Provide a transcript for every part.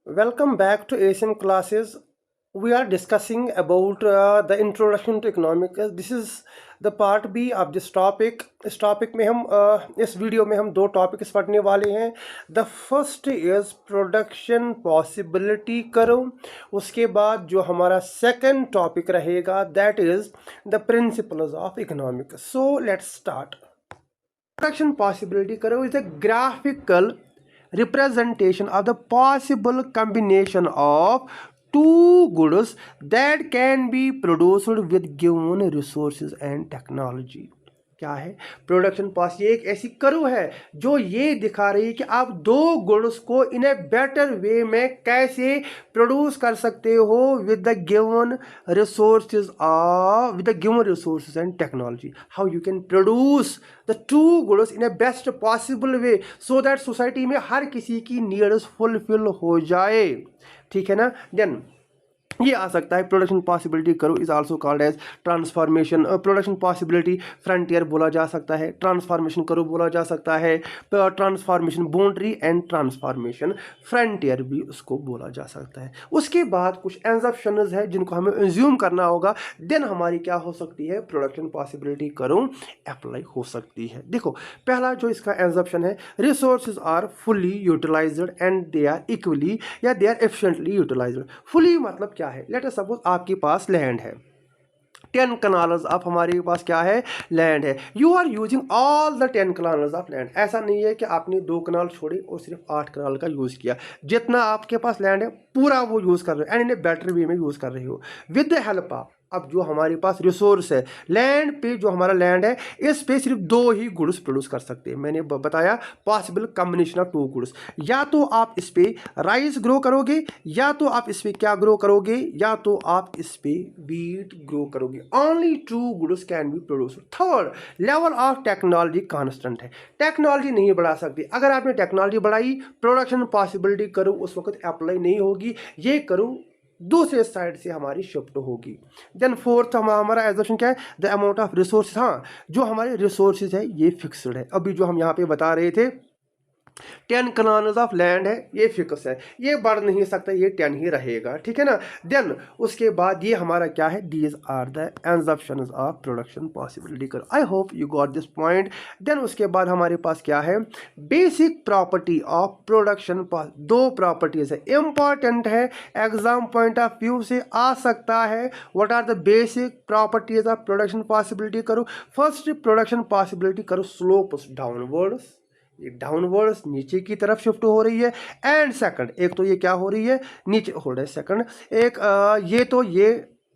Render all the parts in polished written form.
Welcome back to ASM classes. We are discussing about the introduction to economics. This is the part B of this topic. इस topic में हम इस video में हम दो topics पढ़ने वाले हैं. The first is production possibility करो. उसके बाद जो हमारा सेकंड टॉपिक रहेगा that is the principles of economics. So let's start. Production possibility curve is a graphical representation of the possible combination of two goods that can be produced with given resources and technology. क्या है production पास? ये एक ऐसी curve है जो ये दिखा रही है कि आप दो गुड्स को इन ए बेटर वे में कैसे प्रोड्यूस कर सकते हो with the given resources and technology. How you can produce the two goods in A best possible way so that society में हर किसी की नीड्स फुलफिल हो जाए. ठीक है ना. देन ये आ सकता है production possibility curve is also called as transformation. Production possibility frontier बोला जा सकता है, ट्रांसफॉर्मेशन करो बोला जा सकता है, transformation boundary and transformation frontier भी उसको बोला जा सकता है. उसके बाद कुछ एग्जम्पशंस है जिनको हमें एज्यूम करना होगा. देन हमारी क्या हो सकती है प्रोडक्शन पॉसिबिलिटी करो अप्लाई हो सकती है. देखो पहला जो इसका एग्जम्पशन है, resources are fully utilized and they are equally या they are efficiently utilized. Fully मतलब क्या है? लेट अस सपोज आपके पास लैंड है 10 कनाल्स. आप हमारे पास क्या है? लैंड है. You are using all the 10 canals of land. ऐसा नहीं है कि आपने 2 कनाल छोड़े और सिर्फ 8 कनाल का यूज़ किया. जितना आपके पास लैंड है पूरा वो यूज़ कर रहे हो and in a better way में यूज़ कर रहे हो विद द हेल्प ऑफ. अब जो हमारे पास रिसोर्स है लैंड पे, जो हमारा लैंड है इस पे सिर्फ दो ही गुड्स प्रोड्यूस कर सकते हैं. मैंने बताया possible combination of two goods. या तो आप इस पे राइस ग्रो करोगे, या तो आप इस पे क्या ग्रो करोगे, या तो आप इस पे व्हीट ग्रो करोगे. Only two goods can be produce. Third, level of technology constant है. टेक्नोलॉजी नहीं बढ़ा सकती. अगर आपने टेक्नोलॉजी बढ़ाई प्रोडक्शन पॉसिबिलिटी करो उस वक्त अप्लाई नहीं होगी. ये करो दूसरे साइड से हमारी शिफ्ट होगी. देन फोर्थ हमारा एजम्पशन क्या है? The amount of resource. हाँ, जो हमारे रिसोर्सेज है ये फिक्स्ड है. अभी जो हम यहाँ पे बता रहे थे 10 कनाल्स ऑफ लैंड है ये फिक्स है, ये बढ़ नहीं सकता, ये 10 ही रहेगा. ठीक है ना. देन उसके बाद ये हमारा क्या है? These are the assumptions of production possibility curve. I hope you got this point. Then उसके बाद हमारे पास क्या है? Basic property of production. दो प्रॉपर्टीज है, इंपॉर्टेंट है, एग्जाम पॉइंट ऑफ व्यू से आ सकता है. What are the basic properties of production possibility curve? First, production possibility curve slopes downwards. ये डाउनवर्ड्स नीचे की तरफ शिफ्ट हो रही है. एंड सेकंड, एक तो ये क्या हो रही है? नीचे हो रहा है. सेकंड एक ये तो ये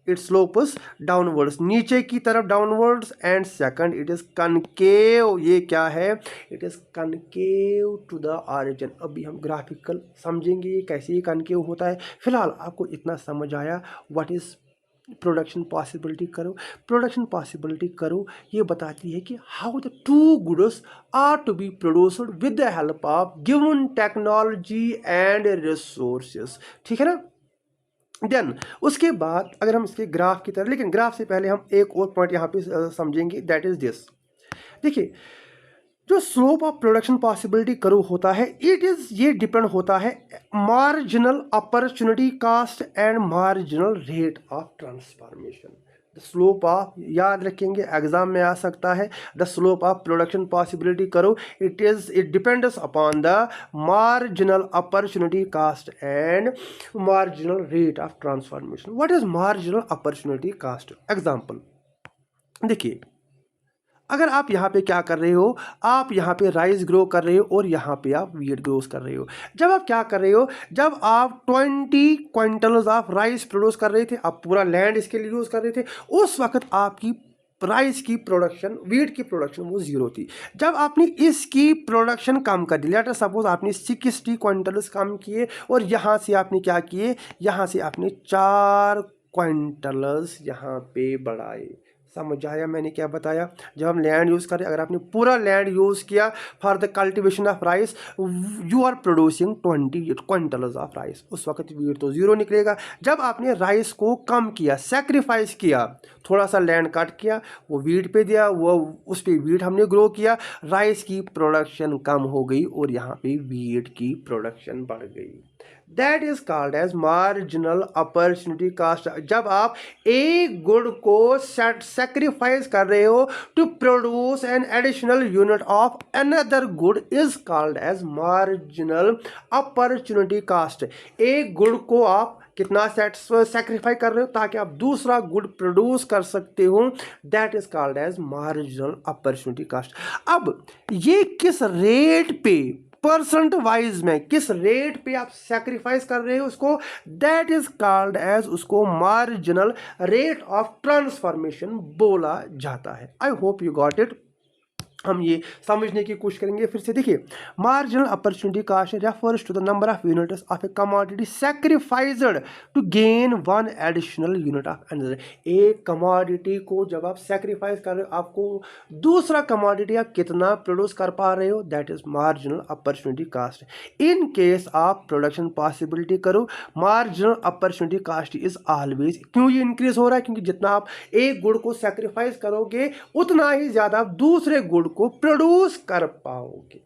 इट स्लोप्स डाउनवर्ड्स, नीचे की तरफ downwards. And second it is concave. ये क्या है? It is concave to the origin. अभी हम ग्राफिकल समझेंगे ये कैसे ये कनकेव होता है. फिलहाल आपको इतना समझ आया what is production possibility curve. Production possibility curve ये बताती है कि how the two goods are to be produced with the help of given technology and resources. ठीक है ना. देन उसके बाद अगर हम इसके ग्राफ की तरह, लेकिन ग्राफ से पहले हम एक और पॉइंट यहाँ पे समझेंगे दैट इज दिस. देखिए जो स्लोप ऑफ प्रोडक्शन पॉसिबिलिटी करो होता है ये डिपेंड होता है marginal opportunity cost and marginal rate of transformation. The slope of, याद रखेंगे एग्जाम में आ सकता है, the slope of production possibility curve it depends upon the marginal opportunity cost and marginal rate of transformation. What is marginal opportunity cost? Example देखिए, अगर आप यहाँ पे क्या कर रहे हो, आप यहाँ पे राइस ग्रो कर रहे हो और यहाँ पे आप व्हीट ग्रो कर रहे हो. जब आप क्या कर रहे हो, जब आप 20 क्विंटल्स ऑफ राइस प्रोड्यूस कर रहे थे, आप पूरा लैंड इसके लिए यूज़ कर रहे थे, उस वक्त आपकी राइस की प्रोडक्शन, व्हीट की प्रोडक्शन वो जीरो थी. जब आपने इसकी प्रोडक्शन कम कर दी, लेट अस सपोज आपने 60 क्विंटल्स कम किए और यहाँ से आपने क्या किए, यहाँ से आपने 4 क्विंटल्स यहाँ पे बढ़ाए. समझ आया मैंने क्या बताया? जब हम लैंड यूज़ करें, अगर आपने पूरा लैंड यूज़ किया for the cultivation of rice, you are producing 20 quintals of rice, उस वक्त वीट तो ज़ीरो निकलेगा। जब आपने राइस को कम किया, सेक्रीफाइस किया, थोड़ा सा लैंड कट किया, वो वीट पे दिया, वो उस पर वीट हमने ग्रो किया, राइस की प्रोडक्शन कम हो गई और यहाँ पे वीट की प्रोडक्शन बढ़ गई। That is called as marginal opportunity cost. जब आप एक गुड को सेक्रीफाइस कर रहे हो to produce an additional unit of another good is called as marginal opportunity cost. एक गुड को आप कितना सेक्रीफाई कर रहे हो ताकि आप दूसरा गुड प्रोड्यूस कर सकते हो, that is called as marginal opportunity cost. अब ये किस रेट पे, परसेंट वाइज में किस रेट पे आप सेक्रीफाइस कर रहे हो उसको, दैट इज कॉल्ड एज, उसको मार्जिनल रेट ऑफ ट्रांसफॉर्मेशन बोला जाता है। I hope you got it. हम ये समझने की कोशिश करेंगे फिर से। देखिए, marginal opportunity cost refers to the number of units of a commodity sacrificed to gain one additional unit of another. एक कमोडिटी को जब आप सैक्रिफाइस कर रहे हो, आपको दूसरा कमोडिटी आप कितना प्रोड्यूस कर पा रहे हो, that is marginal opportunity cost. In case आप production possibility curve, marginal opportunity cost is always, क्यों ये इंक्रीज हो रहा है, क्योंकि जितना आप एक गुड को सैक्रिफाइस करोगे उतना ही ज्यादा आप दूसरे गुड को प्रोड्यूस कर पाओगे।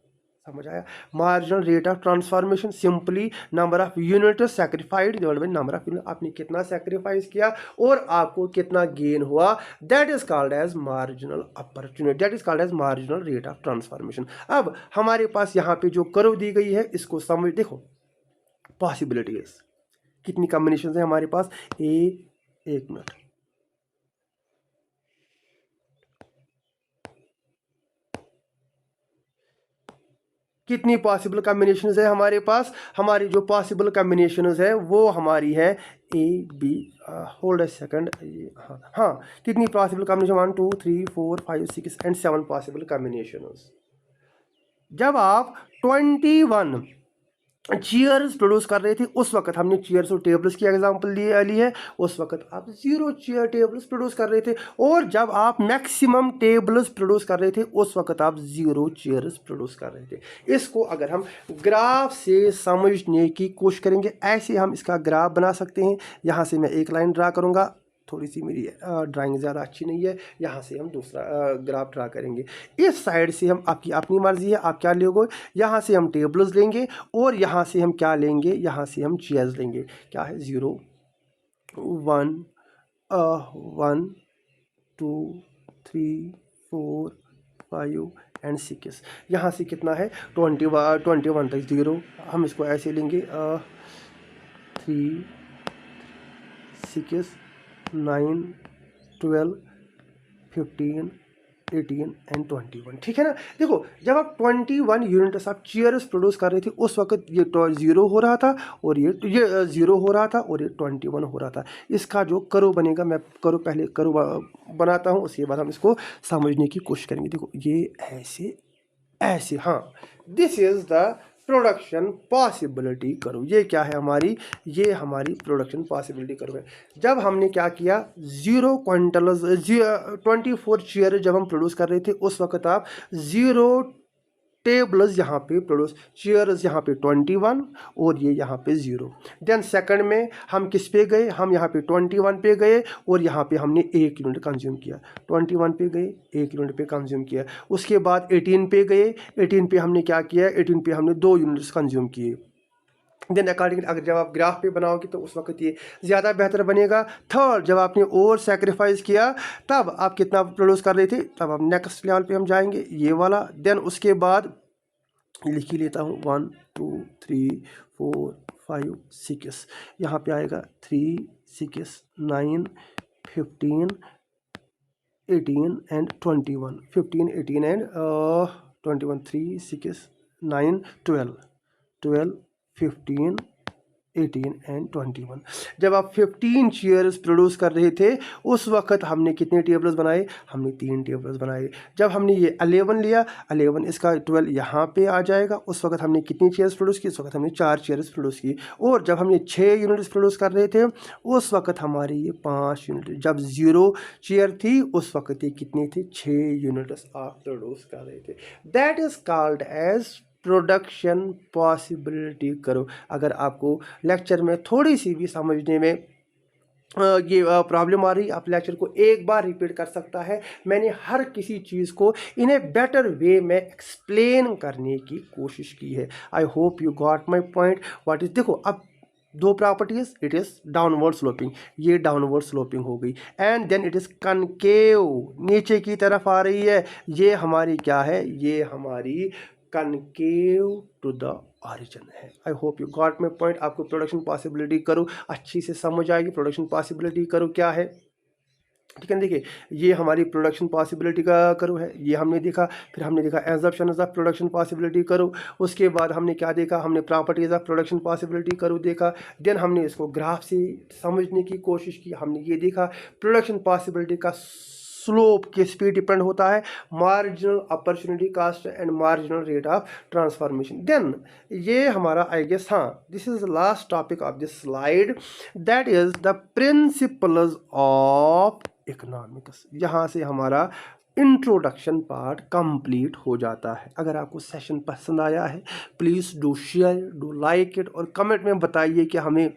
समझ आया? Marginal rate of transformation simply number of unit sacrificed divided by number of unit, आपने कितना सैक्रिफाइस किया और आपको कितना गेन हुआ, that is called as marginal opportunity, that is called as marginal rate of transformation. अब हमारे पास यहाँ पे जो कर्व दी गई है इसको समझ, देखो पॉसिबिलिटीज कितनी कॉम्बिनेशन है हमारे पास, एक मिनट, कितनी पॉसिबल कॉम्बिनेशंस है हमारे पास? हमारी जो पॉसिबल कॉम्बिनेशंस है वो हमारी है A B, hold a second, हाँ कितनी possible combination, 1 2 3 4 5 6 and 7 possible combinations. जब आप 21 चेयर्स प्रोड्यूस कर रहे थे उस वक्त हमने चेयर्स और टेबल्स की एग्जांपल ली है, उस वक्त आप 0 चेयर टेबल्स प्रोड्यूस कर रहे थे, और जब आप मैक्सिमम टेबल्स प्रोड्यूस कर रहे थे उस वक्त आप 0 चेयर्स प्रोड्यूस कर रहे थे। इसको अगर हम ग्राफ से समझने की कोशिश करेंगे, ऐसे हम इसका ग्राफ बना सकते हैं। यहाँ से मैं एक लाइन ड्रा करूँगा, थोड़ी सी मेरी ड्राइंग ज़्यादा अच्छी नहीं है, यहाँ से हम दूसरा ग्राफ ड्रा करेंगे। इस साइड से हम, आपकी अपनी मर्जी है आप क्या लोगे, यहाँ से हम टेबल्स लेंगे और यहाँ से हम क्या लेंगे, यहाँ से हम चेयर्स लेंगे। क्या है, 0 1 1 2 3 4 5 एंड 6। यहाँ से कितना है 21 तक 0, हम इसको ऐसे लेंगे 3 6 9 12 15 18 एंड 21। ठीक है ना? देखो, जब आप 21 यूनिट्स आप चेयर्स प्रोड्यूस कर रहे थे उस वक्त ये 0 हो रहा था और ये 0 हो रहा था और ये 21 हो रहा था। इसका जो कर्व बनेगा, मैं पहले कर्व बनाता हूँ, उसके बाद हम इसको समझने की कोशिश करेंगे। देखो, ये ऐसे ऐसे, हाँ, this is the production possibility curve. ये क्या है हमारी, ये हमारी प्रोडक्शन पॉसिबिलिटी कर्व है। जब हमने क्या किया, 0 क्विंटल 24 चेयर जब हम प्रोड्यूस कर रहे थे उस वक्त आप 0 टेबल्स यहाँ पे प्रोड्यूस, चेयर्स यहाँ पे 21 और ये यहाँ पे 0। देन सेकंड में हम किस पे गए, हम यहाँ पे 21 पे गए और यहाँ पे हमने 1 यूनिट कंज्यूम किया, 21 पे गए 1 यूनिट पे कंज्यूम किया। उसके बाद 18 पे गए, 18 पे हमने क्या किया, 18 पे हमने 2 यूनिट्स कंज्यूम किए। देन अकॉर्डिंग, अगर जब आप ग्राफ पे बनाओगे तो उस वक्त ये ज़्यादा बेहतर बनेगा। थर्ड, जब आपने और सेक्रीफाइस किया तब आप कितना प्रोड्यूस कर रहे थे, तब आप नेक्स्ट लेवल पे हम जाएंगे, ये वाला। देन उसके बाद लिख ही लेता हूँ 1 2 3 4 5 6, यहाँ पे आएगा 3 6 9 15 18 एंड 21, 15 18 एंड 21, 3 6 9 12 15 18 एंड 21। जब आप 15 चेयर्स प्रोड्यूस कर रहे थे उस वक्त हमने कितने टेबल्स बनाए? हमने 3 टेबल्स बनाए। जब हमने ये 11 लिया, 11 इसका 12 यहाँ पे आ जाएगा, उस वक्त हमने कितनी चेयर्स प्रोड्यूस की? उस वक्त हमने 4 चेयर्स प्रोड्यूस की। और जब हम ये 6 यूनिट्स प्रोड्यूस कर रहे थे उस वक्त हमारे ये 5 यूनिट, जब 0 चेयर थी उस वक्त ये कितनी थी? 6 यूनिट्स आप प्रोड्यूस कर रहे थे। That is called as production possibility curve. अगर आपको लेक्चर में थोड़ी सी भी समझने में ये प्रॉब्लम आ रही, आप लेक्चर को एक बार रिपीट कर सकता है। मैंने हर किसी चीज़ को इन ए बेटर वे में एक्सप्लेन करने की कोशिश की है। I hope you got my point. What is, देखो अब 2 properties, it is downward sloping, ये डाउनवर्ड स्लोपिंग हो गई। And then it is concave, नीचे की तरफ आ रही है। ये हमारी क्या है? ये हमारी कनकेव टू द ऑरिजिन है। I hope you got my point. आपको प्रोडक्शन पॉसिबिलिटी करो अच्छी से समझ आएगी। प्रोडक्शन पॉसिबिलिटी करो क्या है, ठीक है। देखिए ये हमारी प्रोडक्शन पॉसिबिलिटी का करो है, ये हमने देखा। फिर हमने देखा एजम्पशन ऑफ प्रोडक्शन पॉसिबिलिटी करो। उसके बाद हमने क्या देखा? हमने प्रॉपर्टीज ऑफ प्रोडक्शन पॉसिबिलिटी करो देखा। देन हमने इसको ग्राफ से समझने की कोशिश की। हमने ये देखा प्रोडक्शन पॉसिबिलिटी का स्लोप किस पे डिपेंड होता है? Marginal opportunity cost and marginal rate of transformation. Then ये हमारा आई गेस, हाँ, this is last topic of this slide, that is the principles of economics. यहाँ से हमारा इंट्रोडक्शन पार्ट कंप्लीट हो जाता है। अगर आपको सेशन पसंद आया है please do share, do like it, और कमेंट में बताइए कि हमें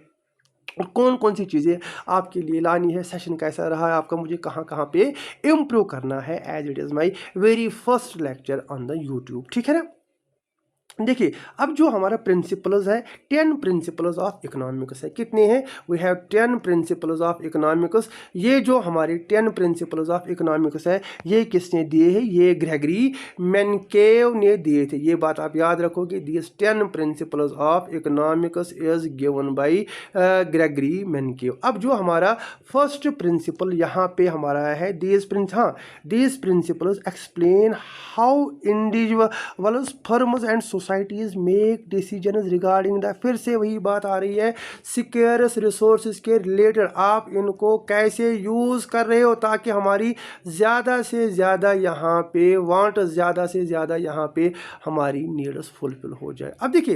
और कौन कौन सी चीज़ें आपके लिए लानी है, सेशन कैसा रहा है आपका, मुझे कहाँ कहाँ पे इम्प्रूव करना है, as it is my very first lecture on the YouTube, ठीक है ना। देखिए अब जो हमारा प्रिंसिपल्स है, 10 प्रिंसिपल्स ऑफ इकोनॉमिक्स है। कितने हैं? We have 10 principles of economics. ये जो हमारी 10 प्रिंसिपल्स ऑफ इकोनॉमिक्स है ये किसने दिए हैं? ये ग्रेगरी मेनकेव ने दिए थे। ये बात आप याद रखोगे, this 10 principles of economics is given by Gregory Mankiw. अब जो हमारा फर्स्ट प्रिंसिपल यहाँ पे हमारा है, these principles explain how individuals, firms and societies make decisions regarding the, फिर से वही बात आ रही है, स्केर्स रिसोर्सेज के रिलेटेड। आप इनको कैसे यूज़ कर रहे हो ताकि हमारी ज़्यादा से ज़्यादा यहाँ पे वांट, ज़्यादा से ज़्यादा यहाँ पे हमारी नीड्स फुलफिल हो जाए। अब देखिए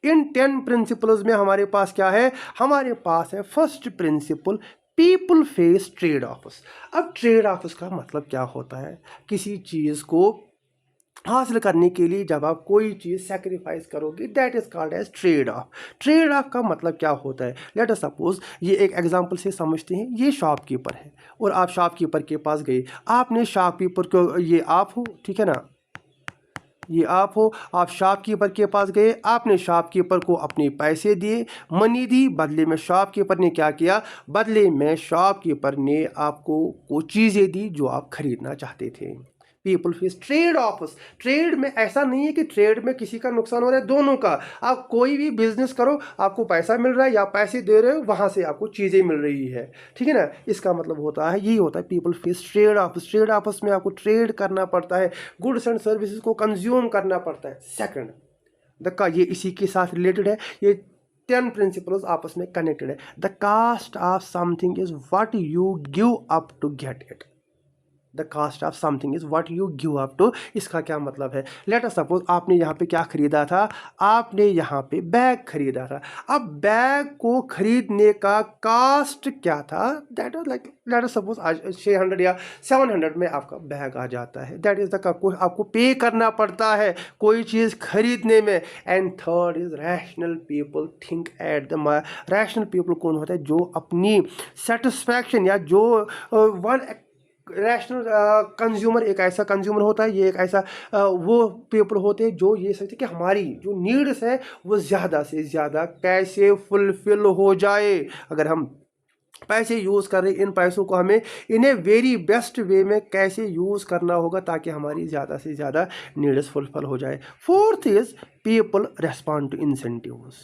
इन 10 प्रिंसिपल्स में हमारे पास क्या है? हमारे पास है first principle, people face trade offs. अब ट्रेड ऑफ्स का मतलब क्या होता है? किसी चीज़ को हासिल करने के लिए जब आप कोई चीज़ सेक्रीफाइस करोगे, that is called as trade off. Trade off का मतलब क्या होता है? लेट अस सपोज, ये एक एग्जांपल से समझते हैं। ये शॉपकीपर है और आप शॉपकीपर के पास गए, आपने शॉपकीपर को, ये आप हो, ठीक है ना, ये आप हो, आप शॉपकीपर के पास गए, आपने शॉपकीपर को अपने पैसे दिए, मनी दी, बदले में शॉपकीपर ने क्या किया? बदले में शॉपकीपर ने आपको वो चीज़ें दी जो आप खरीदना चाहते थे। People face trade offs. Trade में ऐसा नहीं है कि ट्रेड में किसी का नुकसान हो रहा है, दोनों का। आप कोई भी बिजनेस करो, आपको पैसा मिल रहा है या पैसे दे रहे हो, वहाँ से आपको चीज़ें मिल रही है, ठीक है ना। इसका मतलब होता है, यही होता है people face trade offs. Trade offs में आपको ट्रेड करना पड़ता है, गुड्स एंड सर्विसेज को कंज्यूम करना पड़ता है। सेकंड द, ये इसी के साथ रिलेटेड है, ये 10 प्रिंसिपल्स आपस में कनेक्टेड है। The cost of something is what you give up to get it. The cost of something is what you give up to. इसका क्या मतलब है? लेट अस सपोज आपने यहाँ पे क्या खरीदा था? आपने यहाँ पे बैग खरीदा था। अब बैग को खरीदने का कास्ट क्या था? That was like, let us suppose आज 600 या 700 में आपका बैग आ जाता है। दैट इज द, आपको पे करना पड़ता है कोई चीज़ खरीदने में। And third is rational people think at the, rational people कौन होता है? जो अपनी सेटिस्फैक्शन या जो वन रैशनल कंज्यूमर, एक ऐसा कंज्यूमर होता है, ये एक ऐसा वो पीपल होते हैं जो ये सोचते हैं कि हमारी जो नीड्स है वो ज़्यादा से ज़्यादा कैसे फुलफिल हो जाए। अगर हम पैसे यूज़ कर रहे हैं, इन पैसों को हमें इन्हें वेरी बेस्ट वे में कैसे यूज़ करना होगा ताकि हमारी ज़्यादा से ज़्यादा नीड्स फुलफिल हो जाए। Fourth is people respond to incentives.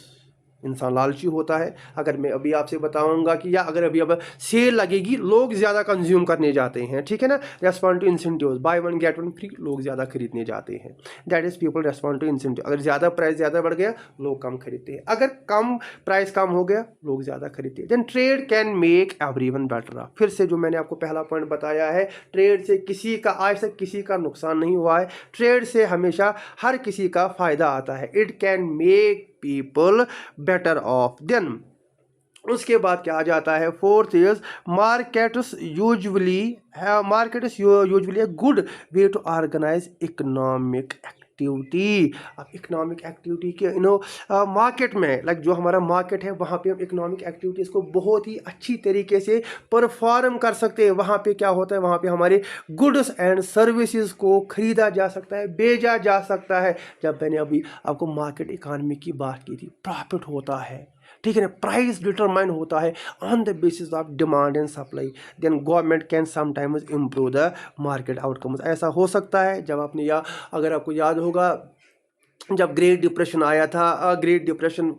इंसान लालची होता है। अगर मैं अभी आपसे बताऊंगा कि या अगर अभी अब सेल लगेगी, लोग ज़्यादा कंज्यूम करने जाते हैं, ठीक है ना। Respond to incentives, buy one get one free, लोग ज़्यादा खरीदने जाते हैं। That is people respond to incentive. अगर ज़्यादा प्राइस ज़्यादा बढ़ गया, लोग कम खरीदते हैं। अगर कम प्राइस कम हो गया, लोग ज़्यादा खरीदते हैं। Then trade can make everyone better. फिर से जो मैंने आपको पहला पॉइंट बताया है, ट्रेड से किसी का आज तक किसी का नुकसान नहीं हुआ है। ट्रेड से हमेशा हर किसी का फ़ायदा आता है। It can make people better off. Then उसके बाद क्या आ जाता है, fourth is market is usually a good way to organise economic activity. अब इकोनॉमिक एक्टिविटी के मार्केट में लाइक जो हमारा मार्केट है वहाँ पे हम इकोनॉमिक एक्टिविटीज़ को बहुत ही अच्छी तरीके से परफॉर्म कर सकते हैं। वहाँ पे क्या होता है, वहाँ पे हमारे गुड्स एंड सर्विसेज को खरीदा जा सकता है, बेचा जा सकता है। जब मैंने अभी आपको मार्केट इकानमी की बात की थी, प्रॉफिट होता है, ठीक है ना, प्राइस डिटरमाइन होता है on the basis of demand and supply. Then government can sometimes improve the market outcomes. ऐसा हो सकता है जब आपने अगर आपको याद होगा जब ग्रेट डिप्रेशन आया था, ग्रेट डिप्रेशन,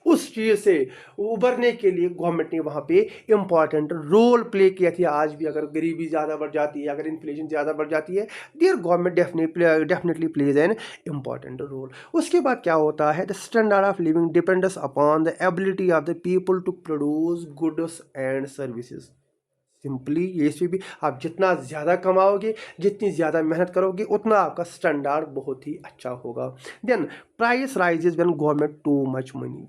उस चीज़ से उभरने के लिए गवर्नमेंट ने वहाँ पे इम्पॉर्टेंट रोल प्ले किया था। आज भी अगर गरीबी ज़्यादा बढ़ जाती है, अगर इन्फ्लेशन ज़्यादा बढ़ जाती है, there government definitely plays an important role. उसके बाद क्या होता है, the standard of living depends upon the ability of the people to produce goods and services. Simply ये भी आप जितना ज़्यादा कमाओगे, जितनी ज़्यादा मेहनत करोगे, उतना आपका स्टैंडर्ड बहुत ही अच्छा होगा। Then price rises when government too much money.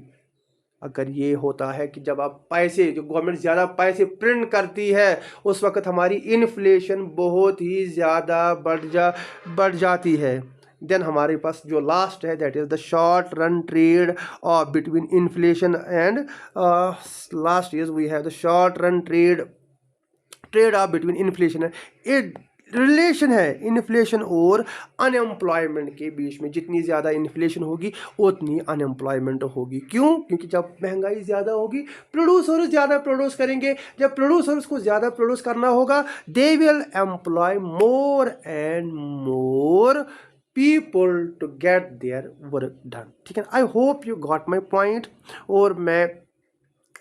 अगर ये होता है कि जब आप पैसे, जो गवर्नमेंट ज़्यादा पैसे प्रिंट करती है, उस वक्त हमारी इन्फ्लेशन बहुत ही ज़्यादा बढ़ जाती है। देन हमारे पास जो लास्ट है that is the short run trade between inflation and last is we have the short run trade off between inflation. एक रिलेशन है इन्फ्लेशन और अनएम्प्लॉयमेंट के बीच में। जितनी ज़्यादा इन्फ्लेशन होगी उतनी अनएम्प्लॉयमेंट होगी। क्यों? क्योंकि जब महंगाई ज़्यादा होगी, प्रोड्यूसर्स ज़्यादा प्रोड्यूस करेंगे। जब प्रोड्यूसर्स को ज़्यादा प्रोड्यूस करना होगा, they will employ more and more people to get their work done. ठीक है, I hope you got my point. और मैं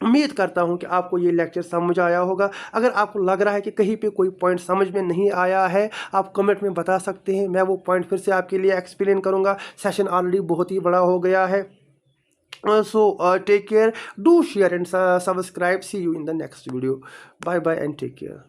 उम्मीद करता हूं कि आपको ये लेक्चर समझ आया होगा। अगर आपको लग रहा है कि कहीं पे कोई पॉइंट समझ में नहीं आया है, आप कमेंट में बता सकते हैं, मैं वो पॉइंट फिर से आपके लिए एक्सप्लेन करूंगा। सेशन ऑलरेडी बहुत ही बड़ा हो गया है। So take care, do share and subscribe. See you in the next video. Bye bye and take care.